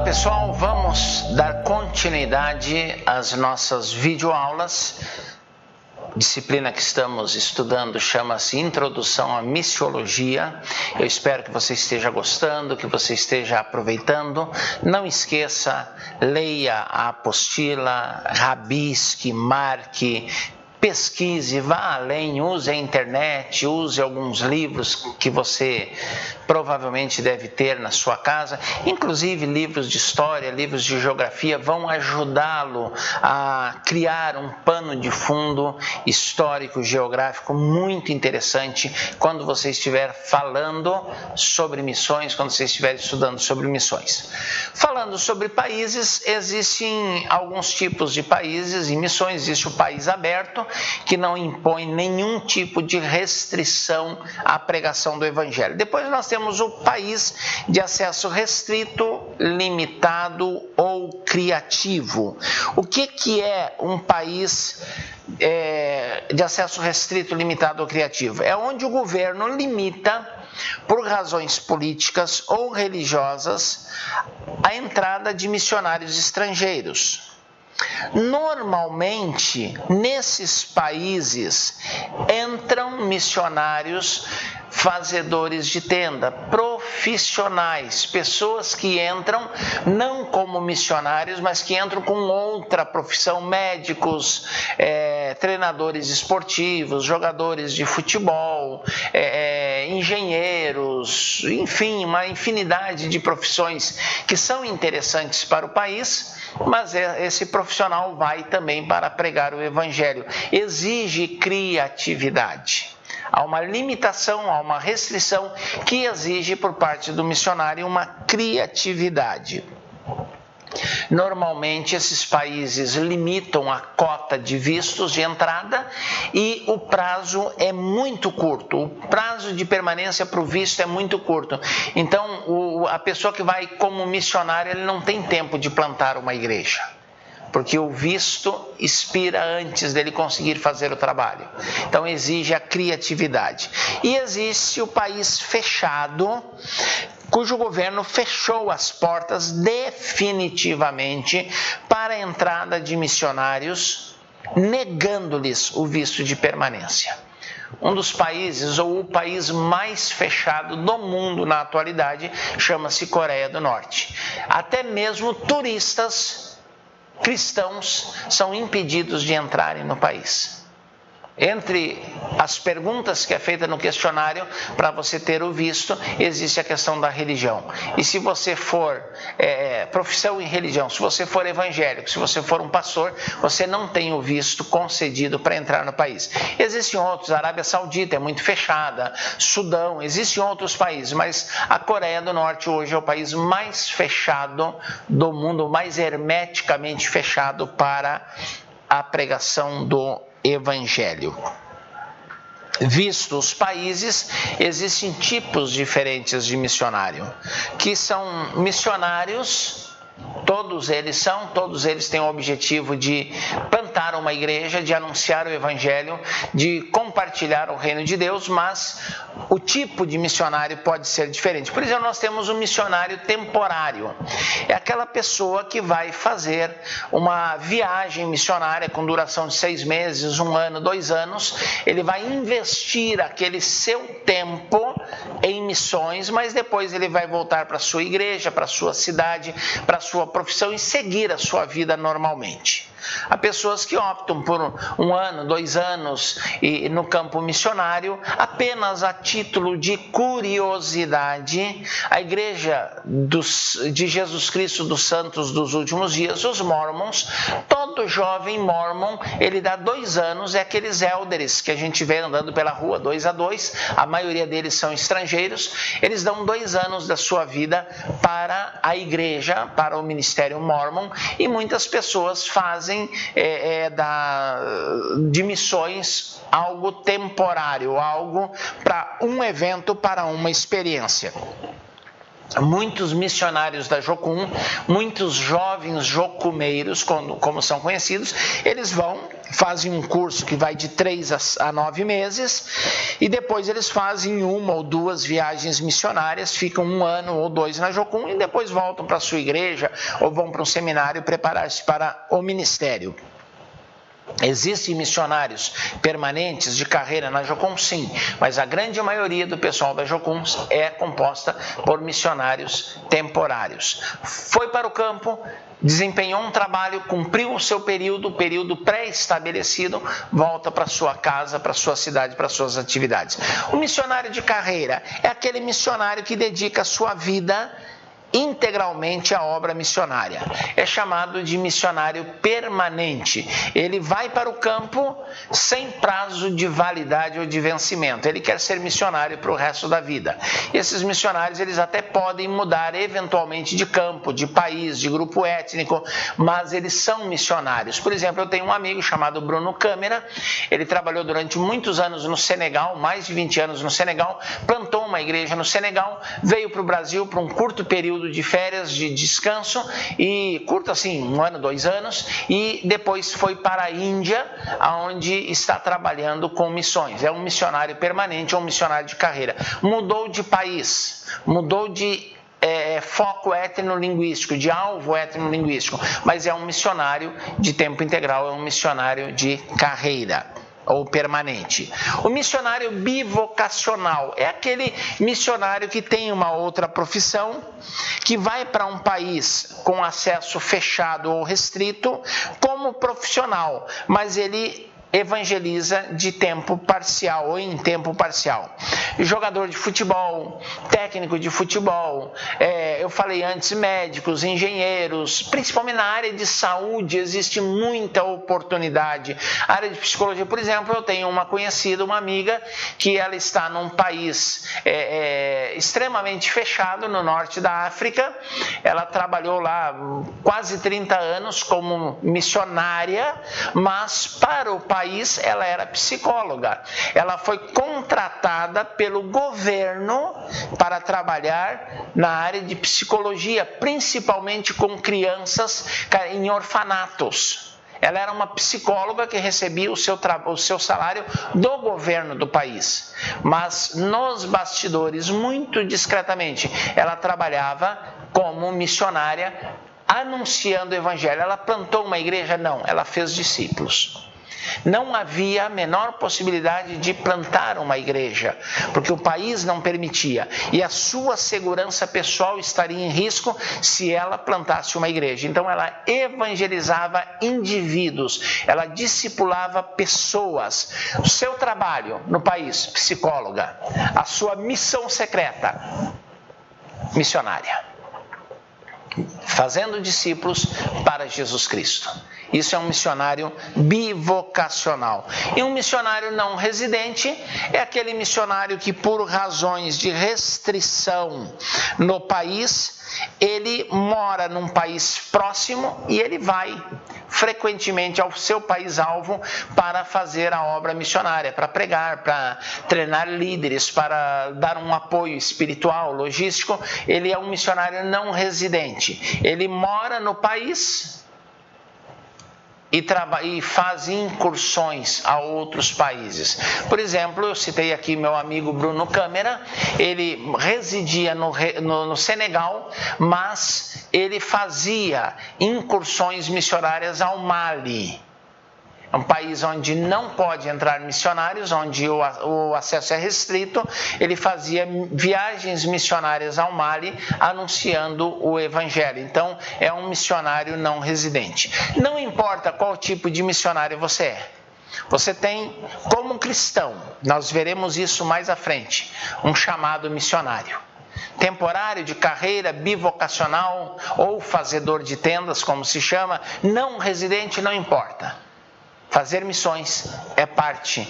pessoal, vamos dar continuidade às nossas videoaulas. A disciplina que estamos estudando chama-se Introdução à Missiologia. Eu espero que você esteja gostando, que você esteja aproveitando. Não esqueça, leia a apostila, rabisque, marque, pesquise, vá além, use a internet, use alguns livros que você provavelmente deve ter na sua casa, inclusive livros de história, livros de geografia, vão ajudá-lo a criar um pano de fundo histórico, geográfico muito interessante quando você estiver falando sobre missões, quando você estiver estudando sobre missões. Falando sobre países, existem alguns tipos de países e missões. Existe o país aberto, que não impõe nenhum tipo de restrição à pregação do Evangelho. Depois nós temos o país de acesso restrito, limitado ou criativo. O que é um país de acesso restrito, limitado ou criativo? É onde o governo limita, por razões políticas ou religiosas, a entrada de missionários estrangeiros. Normalmente, nesses países, entram missionários fazedores de tenda, profissionais, pessoas que entram não como missionários, mas que entram com outra profissão, médicos, treinadores esportivos, jogadores de futebol, engenheiros, enfim, uma infinidade de profissões que são interessantes para o país, mas esse profissional vai também para pregar o Evangelho. Exige criatividade. Há uma limitação, há uma restrição que exige por parte do missionário uma criatividade. Normalmente, esses países limitam a cota de vistos de entrada e o prazo é muito curto. O prazo de permanência para o visto é muito curto. Então, a pessoa que vai como missionário, ele não tem tempo de plantar uma igreja, porque o visto expira antes dele conseguir fazer o trabalho. Então, exige a criatividade. E existe o país fechado, cujo governo fechou as portas definitivamente para a entrada de missionários, negando-lhes o visto de permanência. Um dos países, ou o país mais fechado do mundo na atualidade, chama-se Coreia do Norte. Até mesmo turistas cristãos são impedidos de entrarem no país. Entre as perguntas que é feita no questionário para você ter o visto, existe a questão da religião. E se você for profissão em religião, se você for evangélico, se você for um pastor, você não tem o visto concedido para entrar no país. Existem outros, a Arábia Saudita é muito fechada, Sudão, existem outros países, mas a Coreia do Norte hoje é o país mais fechado do mundo, mais hermeticamente fechado para a pregação do Evangelho. Vistos os países, existem tipos diferentes de missionário, que são missionários. Todos eles têm o objetivo de plantar uma igreja, de anunciar o Evangelho, de compartilhar o reino de Deus, mas o tipo de missionário pode ser diferente. Por exemplo, nós temos um missionário temporário. É aquela pessoa que vai fazer uma viagem missionária com duração de 6 meses, 1 ano, 2 anos. Ele vai investir aquele seu tempo em missões, mas depois ele vai voltar para a sua igreja, para a sua cidade, para a sua profissão e seguir a sua vida normalmente. Há pessoas que optam por 1 ano, 2 anos no campo missionário, apenas a título de curiosidade. A Igreja de Jesus Cristo dos Santos dos Últimos Dias, os Mormons, todo jovem Mormon, ele dá 2 anos, é aqueles elders que a gente vê andando pela rua, 2 a 2, a maioria deles são estrangeiros, eles dão 2 anos da sua vida para a igreja, para o ministério Mormon, e muitas pessoas fazem de missões algo temporário, algo para um evento, para uma experiência. Muitos missionários da Jocum, muitos jovens jocumeiros, como são conhecidos, eles vão fazem um curso que vai de 3 a 9 meses e depois eles fazem 1 ou 2 viagens missionárias, ficam 1 ano ou 2 na Jocum e depois voltam para a sua igreja ou vão para um seminário preparar-se para o ministério. Existem missionários permanentes de carreira na Jocum? Sim, mas a grande maioria do pessoal da Jocum é composta por missionários temporários. Foi para o campo, desempenhou um trabalho, cumpriu o seu período pré-estabelecido, volta para sua casa, para sua cidade, para suas atividades. O missionário de carreira é aquele missionário que dedica a sua vida integralmente à obra missionária. É chamado de missionário permanente. Ele vai para o campo sem prazo de validade ou de vencimento. Ele quer ser missionário para o resto da vida. E esses missionários, eles até podem mudar eventualmente de campo, de país, de grupo étnico, mas eles são missionários. Por exemplo, eu tenho um amigo chamado Bruno Câmara. Ele trabalhou durante muitos anos no Senegal, mais de 20 anos no Senegal, plantou uma igreja no Senegal, veio para o Brasil por um curto período de férias, de descanso, e curto assim, 1 ano, 2 anos, e depois foi para a Índia, onde está trabalhando com missões. É um missionário permanente ou um missionário de carreira. Mudou de país, mudou de foco etnolinguístico, de alvo etnolinguístico, mas é um missionário de tempo integral, é um missionário de carreira ou permanente. O missionário bivocacional é aquele missionário que tem uma outra profissão, que vai para um país com acesso fechado ou restrito como profissional, mas ele evangeliza de tempo parcial ou em tempo parcial. Jogador de futebol, técnico de futebol, eu falei antes, médicos, engenheiros, principalmente na área de saúde existe muita oportunidade. A área de psicologia, por exemplo, eu tenho uma conhecida, uma amiga, que ela está num país extremamente fechado no norte da África. Ela trabalhou lá quase 30 anos como missionária, mas para o país ela era psicóloga. Ela foi contratada pelo governo para trabalhar na área de psicologia, principalmente com crianças em orfanatos. Ela era uma psicóloga que recebia o seu salário do governo do país. Mas nos bastidores, muito discretamente, ela trabalhava como missionária, anunciando o evangelho. Ela plantou uma igreja? Não, ela fez discípulos. Não havia a menor possibilidade de plantar uma igreja, porque o país não permitia. E a sua segurança pessoal estaria em risco se ela plantasse uma igreja. Então ela evangelizava indivíduos, ela discipulava pessoas. O seu trabalho no país, psicóloga. A sua missão secreta, missionária. Fazendo discípulos para Jesus Cristo. Isso é um missionário bivocacional. E um missionário não residente é aquele missionário que, por razões de restrição no país, ele mora num país próximo e ele vai frequentemente ao seu país-alvo para fazer a obra missionária, para pregar, para treinar líderes, para dar um apoio espiritual, logístico. Ele é um missionário não residente. Ele mora no país e faz incursões a outros países. Por exemplo, eu citei aqui meu amigo Bruno Câmara, ele residia no Senegal, mas ele fazia incursões missionárias ao Mali. É um país onde não pode entrar missionários, onde o acesso é restrito. Ele fazia viagens missionárias ao Mali, anunciando o evangelho. Então, é um missionário não residente. Não importa qual tipo de missionário você é. Você tem, como cristão, nós veremos isso mais à frente, um chamado missionário. Temporário, de carreira, bivocacional ou fazedor de tendas, como se chama, não residente, não importa. Fazer missões é parte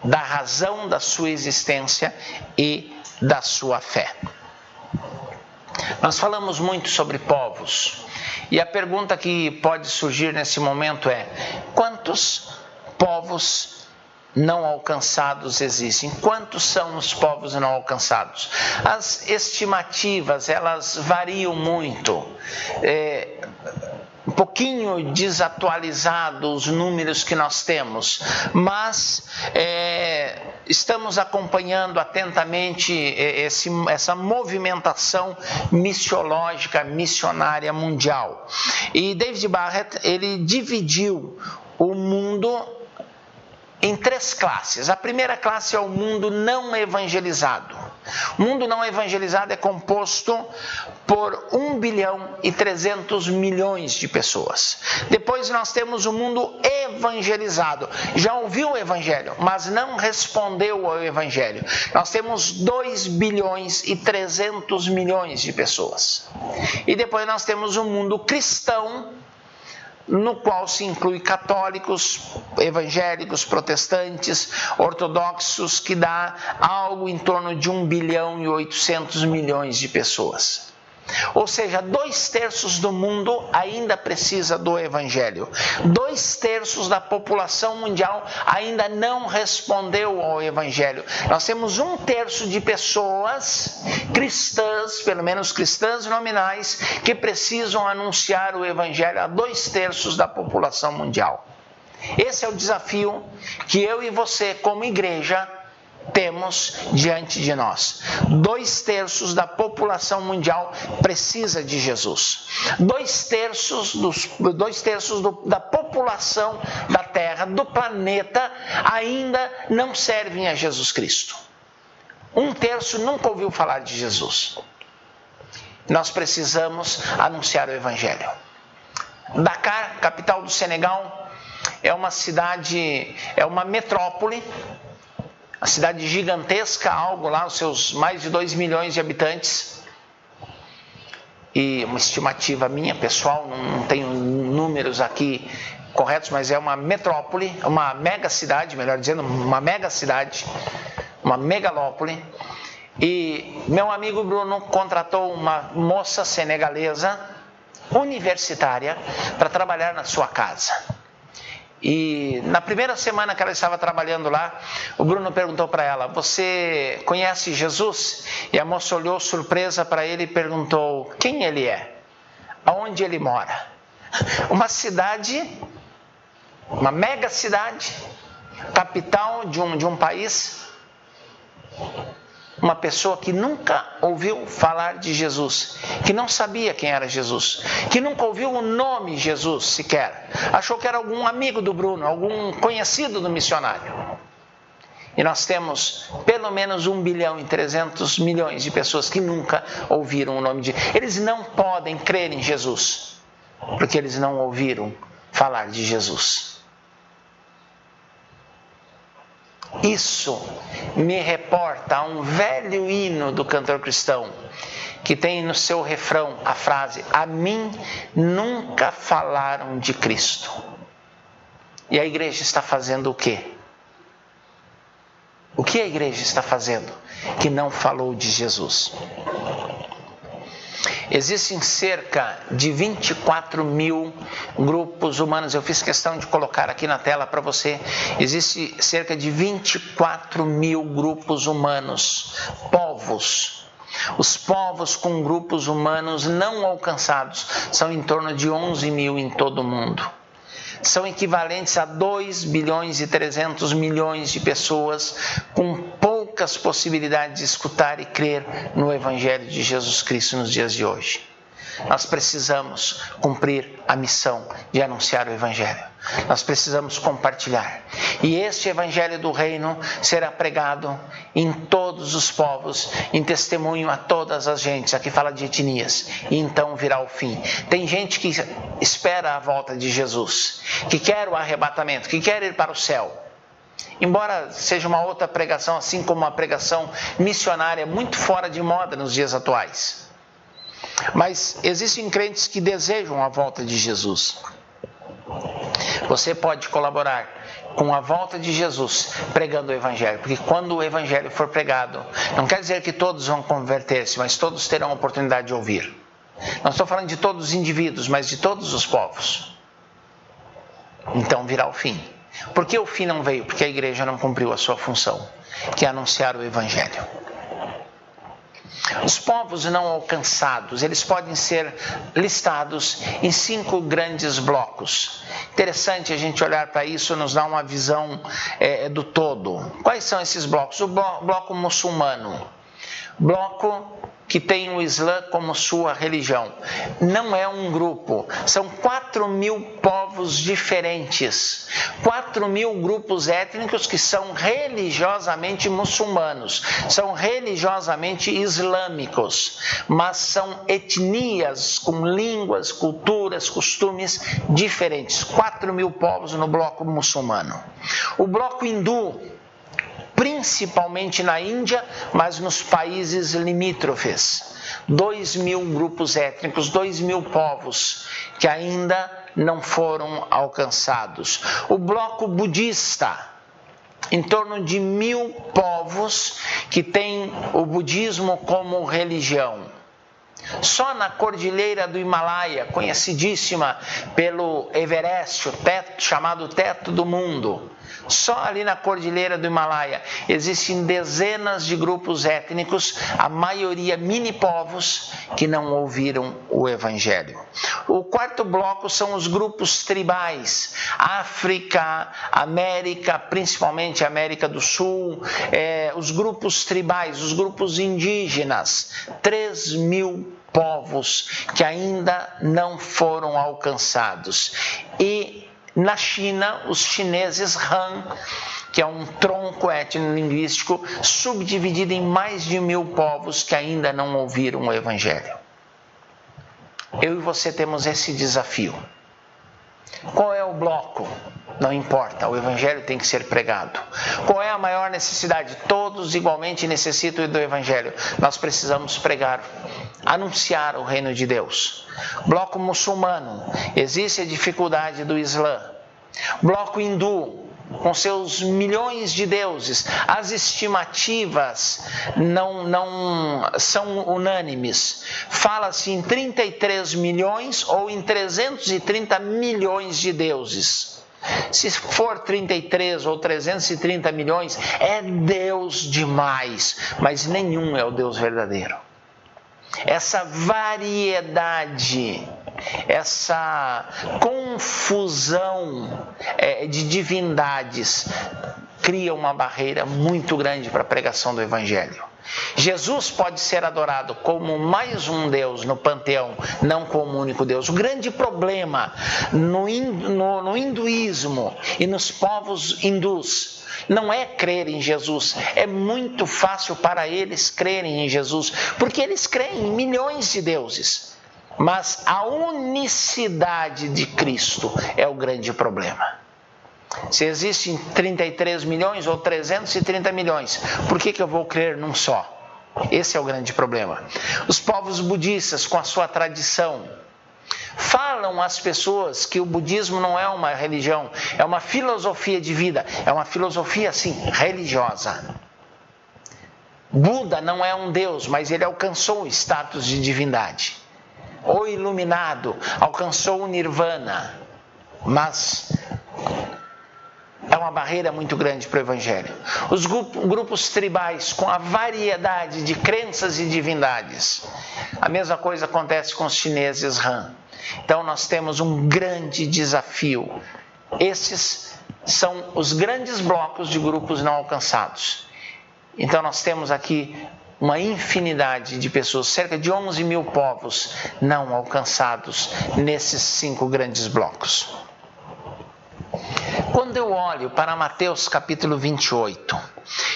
da razão da sua existência e da sua fé. Nós falamos muito sobre povos e a pergunta que pode surgir nesse momento é: quantos povos não alcançados existem? Quantos são os povos não alcançados? As estimativas, elas variam muito. Um pouquinho desatualizado os números que nós temos, mas estamos acompanhando atentamente essa movimentação missiológica, missionária mundial. E David Barrett, ele dividiu o mundo em 3 classes. A primeira classe é o mundo não evangelizado. O mundo não evangelizado é composto por 1 bilhão e 300 milhões de pessoas. Depois nós temos o mundo evangelizado. Já ouviu o evangelho, mas não respondeu ao evangelho. Nós temos 2 bilhões e 300 milhões de pessoas. E depois nós temos o mundo cristão, no qual se inclui católicos, evangélicos, protestantes, ortodoxos, que dá algo em torno de 1 bilhão e 800 milhões de pessoas. Ou seja, 2/3 do mundo ainda precisa do evangelho. 2/3 da população mundial ainda não respondeu ao evangelho. Nós temos 1/3 de pessoas cristãs, pelo menos cristãs nominais, que precisam anunciar o evangelho a 2/3 da população mundial. Esse é o desafio que eu e você, como igreja, temos diante de nós. 2/3 da população mundial precisa de Jesus. 2/3 da população da Terra, do planeta, ainda não servem a Jesus Cristo. 1/3 nunca ouviu falar de Jesus. Nós precisamos anunciar o Evangelho. Dakar, capital do Senegal, é uma cidade, é uma metrópole, uma cidade gigantesca, algo lá, os seus mais de 2 milhões de habitantes. E uma estimativa minha, pessoal, não tenho números aqui corretos, mas é uma metrópole, uma mega cidade, melhor dizendo, uma mega cidade, uma megalópole. E meu amigo Bruno contratou uma moça senegalesa, universitária, para trabalhar na sua casa. E na primeira semana que ela estava trabalhando lá, o Bruno perguntou para ela: "Você conhece Jesus?" E a moça olhou surpresa para ele e perguntou: "Quem ele é? Aonde ele mora?" Uma cidade, uma mega cidade, capital de um país, uma pessoa que nunca ouviu falar de Jesus, que não sabia quem era Jesus, que nunca ouviu o nome Jesus sequer, achou que era algum amigo do Bruno, algum conhecido do missionário. E nós temos pelo menos 1 bilhão e 300 milhões de pessoas que nunca ouviram o nome de Jesus. Eles não podem crer em Jesus, porque eles não ouviram falar de Jesus. Isso me reporta a um velho hino do cantor cristão, que tem no seu refrão a frase: "A mim nunca falaram de Cristo". E a igreja está fazendo o quê? O que a igreja está fazendo que não falou de Jesus? Existem cerca de 24 mil grupos humanos. Eu fiz questão de colocar aqui na tela para você. Existe cerca de 24 mil grupos humanos, povos. Os povos com grupos humanos não alcançados são em torno de 11 mil em todo o mundo. São equivalentes a 2 bilhões e 300 milhões de pessoas com poucas possibilidades de escutar e crer no Evangelho de Jesus Cristo nos dias de hoje. Nós precisamos cumprir a missão de anunciar o Evangelho. Nós precisamos compartilhar. E este Evangelho do Reino será pregado em todos os povos, em testemunho a todas as gentes. Aqui fala de etnias. E então virá o fim. Tem gente que espera a volta de Jesus, que quer o arrebatamento, que quer ir para o céu. Embora seja uma outra pregação, assim como uma pregação missionária muito fora de moda nos dias atuais. Mas existem crentes que desejam a volta de Jesus. Você pode colaborar com a volta de Jesus pregando o Evangelho, porque quando o Evangelho for pregado, não quer dizer que todos vão converter-se, mas todos terão a oportunidade de ouvir. Não estou falando de todos os indivíduos, mas de todos os povos. Então virá o fim. Por que o fim não veio? Porque a igreja não cumpriu a sua função, que é anunciar o Evangelho. Os povos não alcançados, eles podem ser listados em 5 grandes blocos. Interessante a gente olhar para isso, nos dá uma visão do todo. Quais são esses blocos? O bloco muçulmano, bloco que tem o Islã como sua religião. Não é um grupo, são 4.000 povos diferentes, 4.000 grupos étnicos que são religiosamente muçulmanos, são religiosamente islâmicos, mas são etnias com línguas, culturas, costumes diferentes. 4.000 povos no bloco muçulmano. O bloco hindu, principalmente na Índia, mas nos países limítrofes. 2.000 grupos étnicos, 2.000 povos que ainda não foram alcançados. O bloco budista, em torno de 1.000 povos que têm o budismo como religião. Só na Cordilheira do Himalaia, conhecidíssima pelo Everest, o teto, chamado Teto do Mundo, só ali na Cordilheira do Himalaia existem dezenas de grupos étnicos, a maioria mini-povos, que não ouviram o Evangelho. O quarto bloco são os grupos tribais, África, América, principalmente América do Sul, os grupos tribais, os grupos indígenas, 3.000 povos que ainda não foram alcançados. E na China, os chineses Han, que é um tronco étnico-linguístico subdividido em mais de 1.000 povos que ainda não ouviram o Evangelho. Eu e você temos esse desafio. Qual é o bloco? Não importa, o Evangelho tem que ser pregado. Qual é a maior necessidade? Todos igualmente necessitam do Evangelho. Nós precisamos pregar, anunciar o reino de Deus. Bloco muçulmano, existe a dificuldade do Islã. Bloco hindu, com seus milhões de deuses, as estimativas não são unânimes. Fala-se em 33 milhões ou em 330 milhões de deuses. Se for 33 ou 330 milhões, é Deus demais, mas nenhum é o Deus verdadeiro. Essa variedade, essa confusão de divindades cria uma barreira muito grande para a pregação do Evangelho. Jesus pode ser adorado como mais um Deus no panteão, não como único Deus. O grande problema no hinduísmo e nos povos hindus não é crer em Jesus. É muito fácil para eles crerem em Jesus, porque eles creem em milhões de deuses. Mas a unicidade de Cristo é o grande problema. Se existem 33 milhões ou 330 milhões, por que eu vou crer num só? Esse é o grande problema. Os povos budistas, com a sua tradição, falam às pessoas que o budismo não é uma religião, é uma filosofia de vida, é uma filosofia, sim, religiosa. Buda não é um deus, mas ele alcançou o status de divindade. O iluminado alcançou o nirvana, mas é uma barreira muito grande para o Evangelho. Os grupos tribais, com a variedade de crenças e divindades. A mesma coisa acontece com os chineses Han. Então nós temos um grande desafio. Esses são os grandes blocos de grupos não alcançados. Então nós temos aqui uma infinidade de pessoas, cerca de 11.000 povos não alcançados nesses 5 grandes blocos. Quando eu olho para Mateus capítulo 28,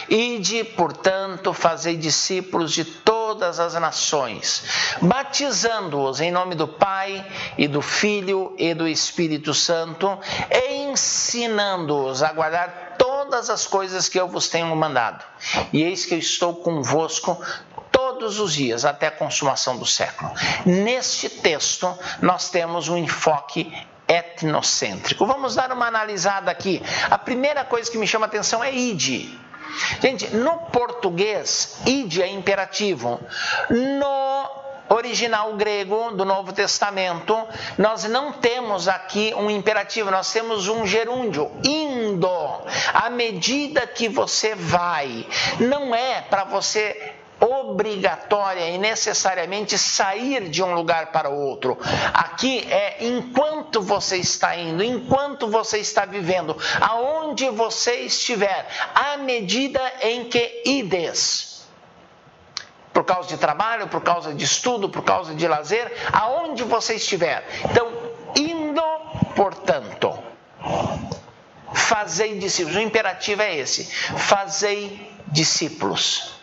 ide, portanto, fazei discípulos de todas as nações, batizando-os em nome do Pai e do Filho e do Espírito Santo, e ensinando-os a guardar todas as coisas que eu vos tenho mandado. E eis que eu estou convosco todos os dias, até a consumação do século. Neste texto, nós temos um enfoque etnocêntrico. Vamos dar uma analisada aqui. A primeira coisa que me chama a atenção é ide. Gente, no português, ide é imperativo. No original grego do Novo Testamento, nós não temos aqui um imperativo, nós temos um gerúndio, indo, à medida que você vai. Não é para você obrigatória e necessariamente sair de um lugar para outro. Aqui é enquanto você está indo, enquanto você está vivendo, aonde você estiver, à medida em que ides. Por causa de trabalho, por causa de estudo, por causa de lazer, aonde você estiver. Então, indo, portanto, fazei discípulos. O imperativo é esse: fazei discípulos.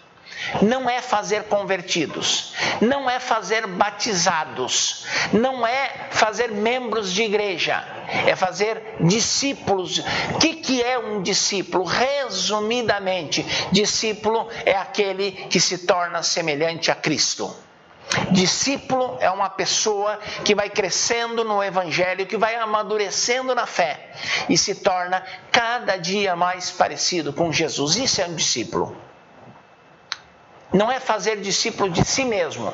Não é fazer convertidos, não é fazer batizados, não é fazer membros de igreja, é fazer discípulos. O que é um discípulo? Resumidamente, discípulo é aquele que se torna semelhante a Cristo. Discípulo é uma pessoa que vai crescendo no Evangelho, que vai amadurecendo na fé e se torna cada dia mais parecido com Jesus. Isso é um discípulo. Não é fazer discípulo de si mesmo.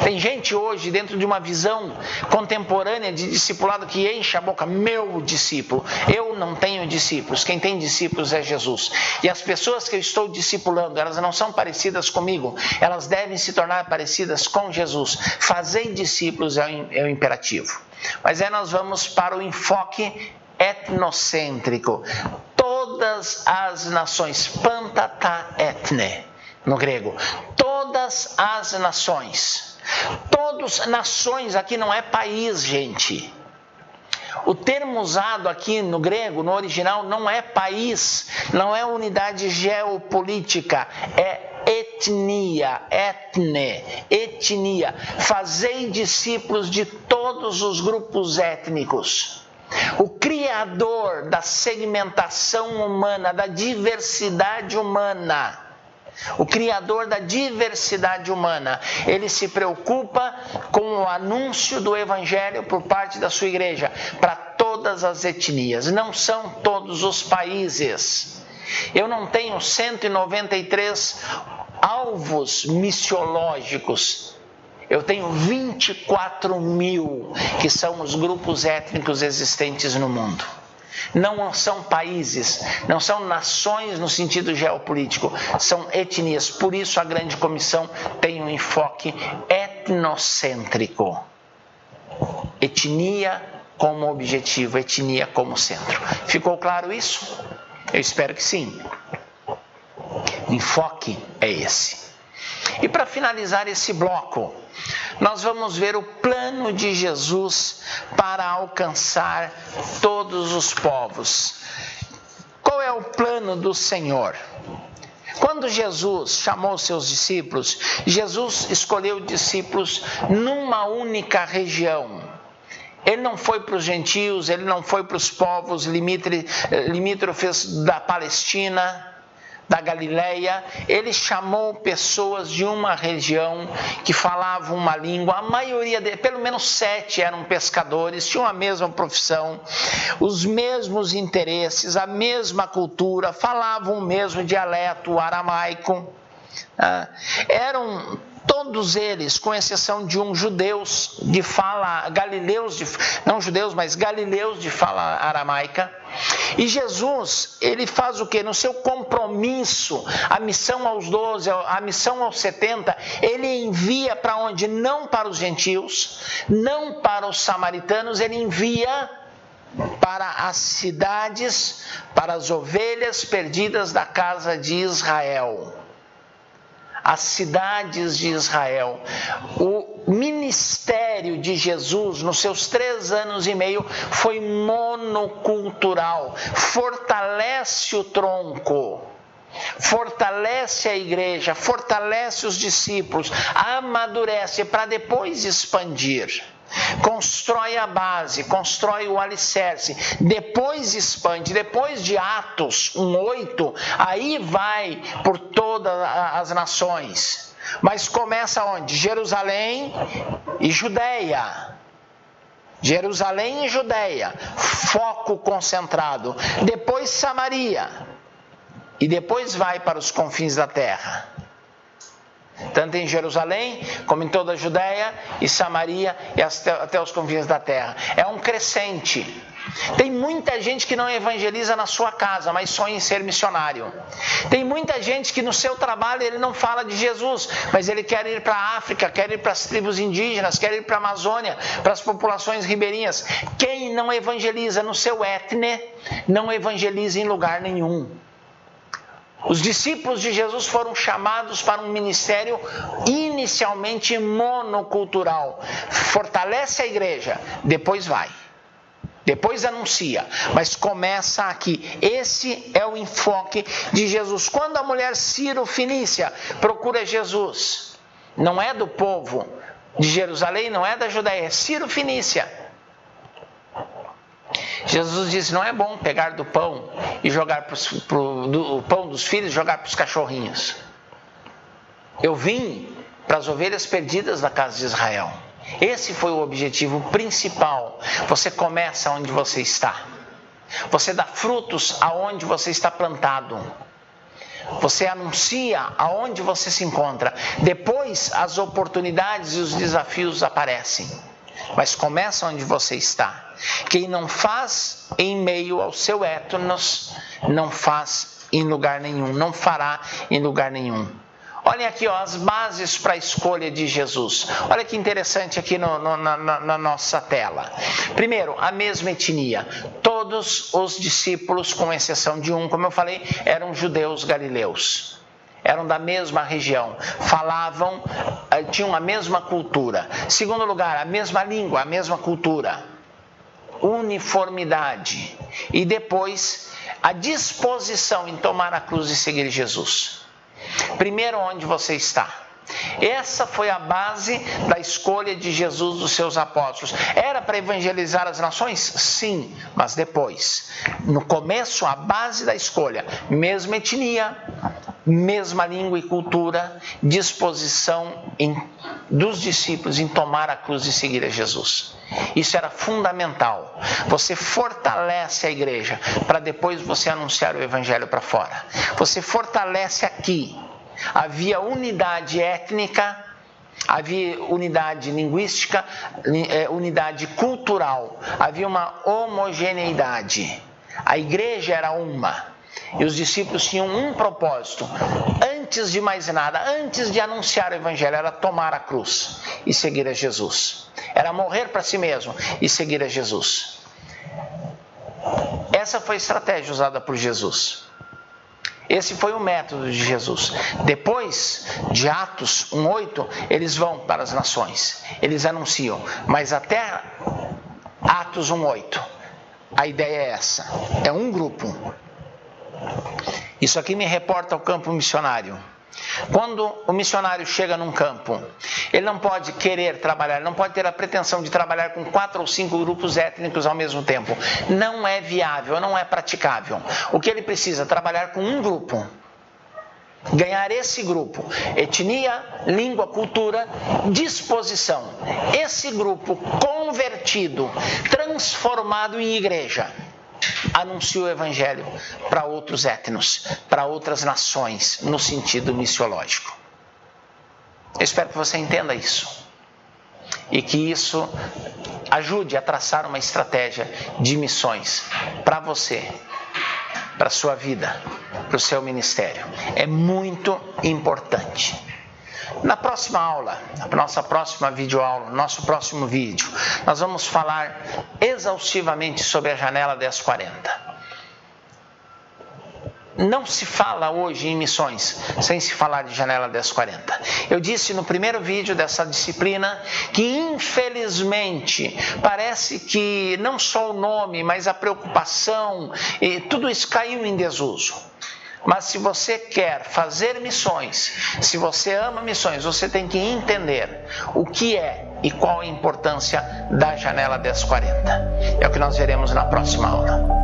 Tem gente hoje dentro de uma visão contemporânea de discipulado que enche a boca: meu discípulo. Eu não tenho discípulos, quem tem discípulos é Jesus. E as pessoas que eu estou discipulando, elas não são parecidas comigo, elas devem se tornar parecidas com Jesus. Fazei discípulos é o imperativo. Mas aí nós vamos para o enfoque etnocêntrico. Todas as nações, pantata etne, no grego, todas as nações. Nações aqui não é país, gente. O termo usado aqui no grego, no original, não é país, não é unidade geopolítica, é etnia, etnia. Fazei discípulos de todos os grupos étnicos. O criador da segmentação humana, da diversidade humana, o criador da diversidade humana, ele se preocupa com o anúncio do Evangelho por parte da sua igreja para todas as etnias. Não são todos os países. Eu não tenho 193 alvos missiológicos. Eu tenho 24 mil, que são os grupos étnicos existentes no mundo. Não são países, não são nações no sentido geopolítico, são etnias. Por isso a grande comissão tem um enfoque etnocêntrico. Etnia como objetivo, etnia como centro. Ficou claro isso? Eu espero que sim. O enfoque é esse. E para finalizar esse bloco, nós vamos ver o plano de Jesus para alcançar todos os povos. Qual é o plano do Senhor? Quando Jesus chamou seus discípulos, Jesus escolheu discípulos numa única região. Ele não foi para os gentios, ele não foi para os povos limítrofes da Palestina, da Galileia. Ele chamou pessoas de uma região que falavam uma língua. A maioria, pelo menos 7 eram pescadores, tinham a mesma profissão, os mesmos interesses, a mesma cultura, falavam o mesmo dialeto, o aramaico. Eram todos eles, com exceção de galileus de fala aramaica. E Jesus, ele faz o quê? No seu compromisso, a missão aos 12, a missão aos 70, ele envia para onde? Não para os gentios, não para os samaritanos, ele envia para as cidades, para as ovelhas perdidas da casa de Israel. As cidades de Israel. O ministério de Jesus, nos seus 3 anos e meio, foi monocultural. Fortalece o tronco, fortalece a igreja, fortalece os discípulos, amadurece para depois expandir. Constrói a base, constrói o alicerce, depois expande. Depois de Atos 1:8, aí vai por todas as nações. Mas começa onde? Jerusalém e Judeia. Jerusalém e Judeia, foco concentrado. Depois Samaria. E depois vai para os confins da terra. tanto em Jerusalém, como em toda a Judéia e Samaria e até os confins da terra. É um crescente. Tem muita gente que não evangeliza na sua casa, mas sonha em ser missionário. Tem muita gente que no seu trabalho ele não fala de Jesus, mas ele quer ir para a África, quer ir para as tribos indígenas, quer ir para a Amazônia, para as populações ribeirinhas. Quem não evangeliza no seu etne, não evangeliza em lugar nenhum. Os discípulos de Jesus foram chamados para um ministério inicialmente monocultural. Fortalece a igreja, depois vai. Depois anuncia, mas começa aqui. Esse é o enfoque de Jesus. Quando a mulher Ciro-Fenícia procura Jesus, não é do povo de Jerusalém, não é da Judéia, é Ciro-Fenícia. Jesus disse, não é bom pegar do pão e jogar do pão dos filhos e jogar para os cachorrinhos. Eu vim para as ovelhas perdidas da casa de Israel. Esse foi o objetivo principal. Você começa onde você está. Você dá frutos aonde você está plantado. Você anuncia aonde você se encontra. Depois as oportunidades e os desafios aparecem. Mas começa onde você está. Quem não faz em meio ao seu etnos, não faz em lugar nenhum, não fará em lugar nenhum. Olhem aqui, as bases para a escolha de Jesus. Olha que interessante aqui na nossa tela. Primeiro, a mesma etnia. Todos os discípulos, com exceção de um, como eu falei, eram judeus galileus. Eram da mesma região, falavam, tinham a mesma cultura. Segundo lugar, a mesma língua, a mesma cultura. Uniformidade. E depois, a disposição em tomar a cruz e seguir Jesus. Primeiro, onde você está. Essa foi a base da escolha de Jesus dos seus apóstolos. Era para evangelizar as nações? Sim, mas depois. No começo, a base da escolha, mesma etnia, mesma língua e cultura, disposição dos discípulos em tomar a cruz e seguir a Jesus. Isso era fundamental. Você fortalece a igreja para depois você anunciar o evangelho para fora. Você fortalece aqui. Havia unidade étnica, havia unidade linguística, unidade cultural, havia uma homogeneidade. A igreja era uma e os discípulos tinham um propósito. Antes de mais nada, antes de anunciar o evangelho, era tomar a cruz e seguir a Jesus. Era morrer para si mesmo e seguir a Jesus. Essa foi a estratégia usada por Jesus. Esse foi o método de Jesus. Depois de Atos 1:8, eles vão para as nações. Eles anunciam. Mas até Atos 1:8, a ideia é essa. É um grupo. Isso aqui me reporta ao campo missionário. Quando o missionário chega num campo, ele não pode querer trabalhar, não pode ter a pretensão de trabalhar com 4 ou 5 grupos étnicos ao mesmo tempo. Não é viável, não é praticável. O que ele precisa? Trabalhar com um grupo. Ganhar esse grupo. Etnia, língua, cultura, disposição. Esse grupo convertido, transformado em igreja, anuncia o evangelho para outros etnos, para outras nações, no sentido missiológico. Eu espero que você entenda isso e que isso ajude a traçar uma estratégia de missões para você, para a sua vida, para o seu ministério. É muito importante. Na próxima aula, na nossa próxima videoaula, no nosso próximo vídeo, nós vamos falar exaustivamente sobre a janela 1040. Não se fala hoje em missões sem se falar de janela 1040. Eu disse no primeiro vídeo dessa disciplina que, infelizmente, parece que não só o nome, mas a preocupação, e tudo isso caiu em desuso. Mas se você quer fazer missões, se você ama missões, você tem que entender o que é e qual a importância da janela 1040. É o que nós veremos na próxima aula.